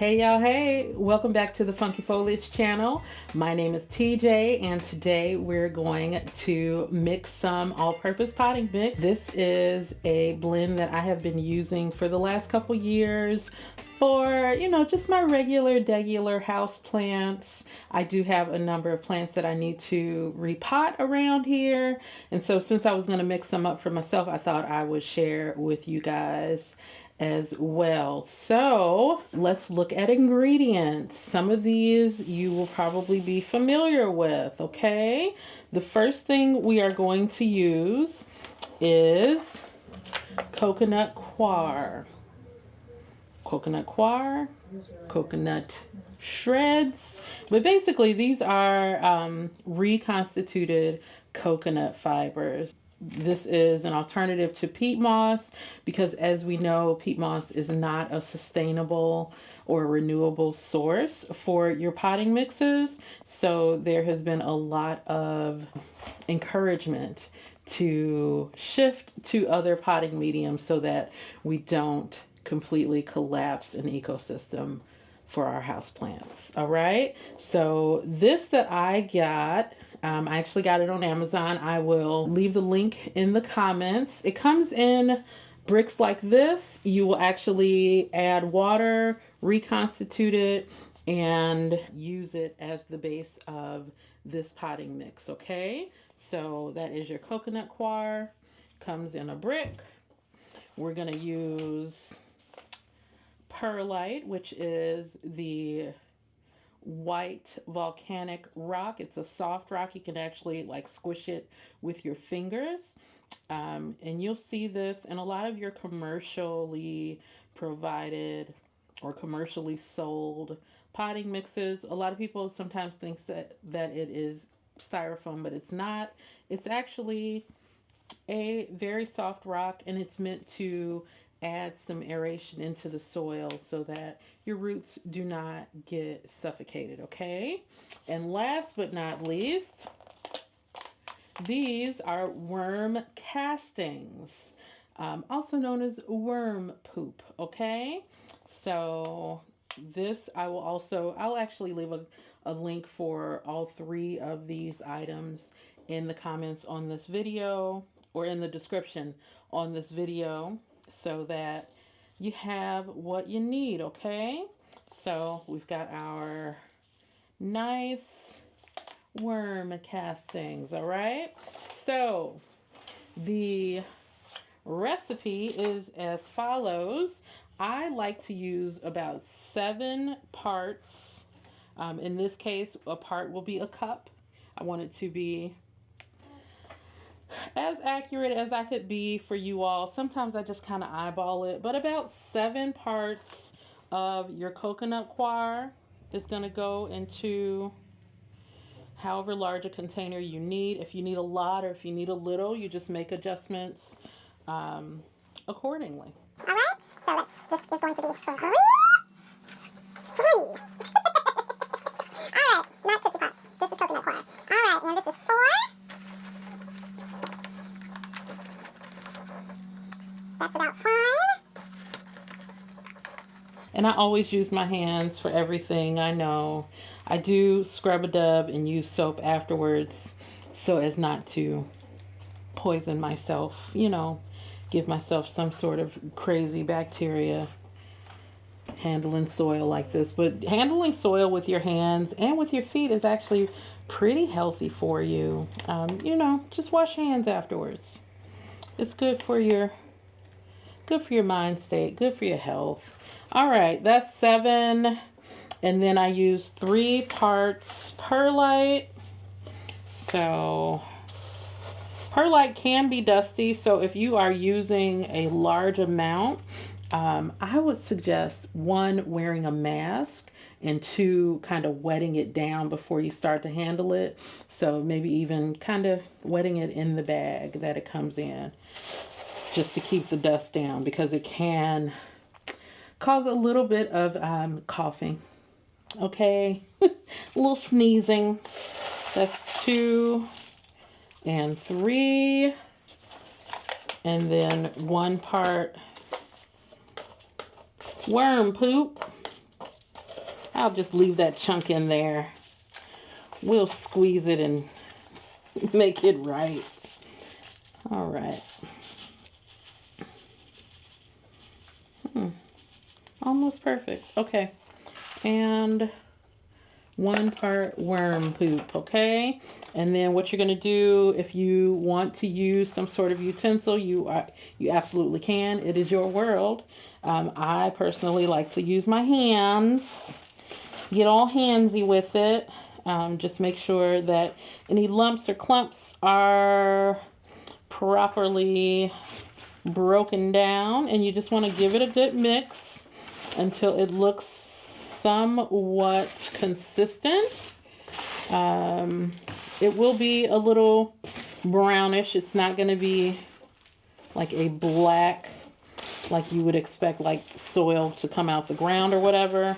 Hey y'all, hey, welcome back to the Funky Foliage channel. My name is TJ and today we're going to mix some all-purpose potting mix. This is a blend that I have been using for the last couple years for, just my degular house plants. I do have a number of plants that I need to repot around here. And so since I was going to mix some up for myself, I thought I would share with you guys as well. So let's look at ingredients. Some of these you will probably be familiar with, okay? The first thing we are going to use is coconut coir. Coconut shreds. But basically these are reconstituted coconut fibers. This is an alternative to peat moss because, as we know, peat moss is not a sustainable or renewable source for your potting mixes. So there has been a lot of encouragement to shift to other potting mediums so that we don't completely collapse an ecosystem for our houseplants. All right. So this that I got, I actually got it on Amazon. I will leave the link in the comments. It comes in bricks like this. You will actually add water, reconstitute it, and use it as the base of this potting mix. Okay. So that is your coconut coir. Comes in a brick. We're going to use perlite, which is the white volcanic rock. It's a soft rock. You can actually squish it with your fingers. And you'll see this in a lot of your commercially provided or commercially sold potting mixes. A lot of people sometimes think that it is styrofoam, but it's not. It's actually a very soft rock, and it's meant to add some aeration into the soil so that your roots do not get suffocated, okay? And last but not least, these are worm castings, also known as worm poop, okay? So this I'll actually leave a link for all three of these items in the comments on this video or in the description on this video, so that you have what you need, okay? So we've got our nice worm castings, all right? So the recipe is as follows. I like to use about 7 parts. In this case, a part will be a cup. I want it to be as accurate as I could be for you all. Sometimes I just kind of eyeball it, but about 7 parts of your coconut coir is going to go into however large a container you need. If you need a lot or if you need a little, you just make adjustments accordingly. All right, so this is going to be 3. All right, not 50 parts. This is coconut coir. All right, and this is 4. That's about 5. And I always use my hands for everything. I know I do scrub a dub and use soap afterwards so as not to poison myself, give myself some sort of crazy bacteria handling soil like this. But handling soil with your hands and with your feet is actually pretty healthy for you. Just wash your hands afterwards. It's good for your mind state, good for your health. All right, that's 7. And then I use 3 parts perlite. So perlite can be dusty, so if you are using a large amount, I would suggest 1, wearing a mask, and 2, kind of wetting it down before you start to handle it. So maybe even kind of wetting it in the bag that it comes in, just to keep the dust down, because it can cause a little bit of coughing, okay? A little sneezing. That's 2 and 3, and then 1 part worm poop. I'll just leave that chunk in there. We'll squeeze it and make it right. All right. Almost perfect. Okay. And 1 part worm poop, okay? And then what you're going to do, if you want to use some sort of utensil, you absolutely can. It is your world. I personally like to use my hands. Get all handsy with it. Just make sure that any lumps or clumps are properly broken down, and you just want to give it a good mix until it looks somewhat consistent. It will be a little brownish. It's not going to be like a black, like you would expect like soil to come out the ground or whatever.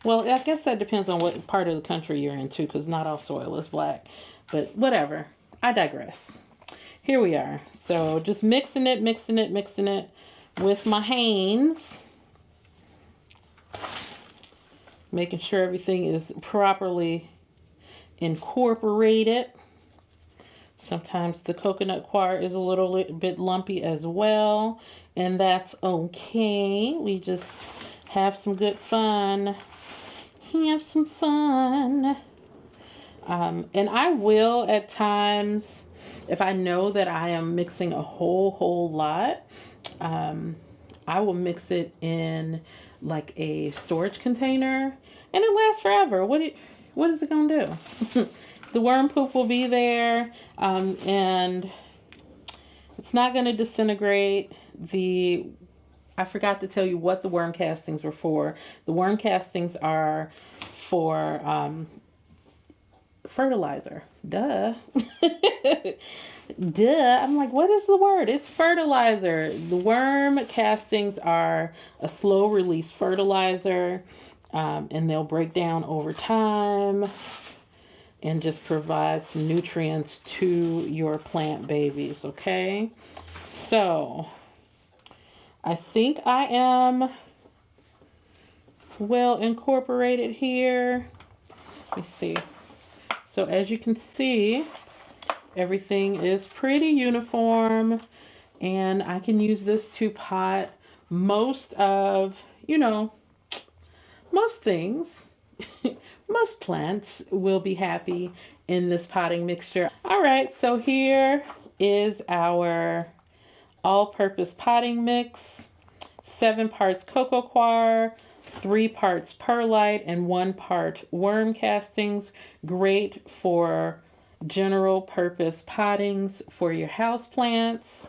Well, I guess that depends on what part of the country you're in too, because not all soil is black. But whatever. I digress. Here we are. So just mixing it with my hands. Making sure everything is properly incorporated. Sometimes the coconut coir is a little bit lumpy as well, and that's okay. We just have some good fun. Have some fun. And I will at times, if I know that I am mixing a whole lot, I will mix it in like a storage container, and it lasts forever. What is it gonna do? The worm poop will be there, and it's not gonna disintegrate. I forgot to tell you what the worm castings were for. The worm castings are for fertilizer. Duh. Duh. I'm like, what is the word? It's fertilizer. The worm castings are a slow release fertilizer, and they'll break down over time and just provide some nutrients to your plant babies, okay? So I think I am well incorporated here. Let me see. So as you can see, everything is pretty uniform, and I can use this to pot most of, most things. Most plants will be happy in this potting mixture. All right, so here is our all-purpose potting mix. 7 parts coco coir, 3 parts perlite, and 1 part worm castings. Great for general purpose pottings for your house plants.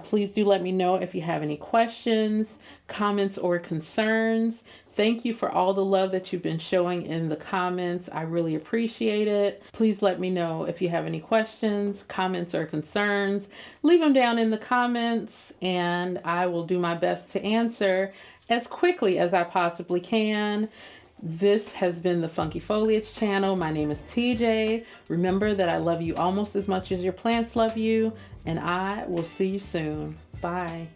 Please do let me know if you have any questions, comments, or concerns. Thank you for all the love that you've been showing in the comments. I really appreciate it. Please let me know if you have any questions, comments, or concerns. Leave them down in the comments, and I will do my best to answer as quickly as I possibly can. This has been the Funky Foliage channel. My name is TJ. Remember that I love you almost as much as your plants love you, and I will see you soon. Bye.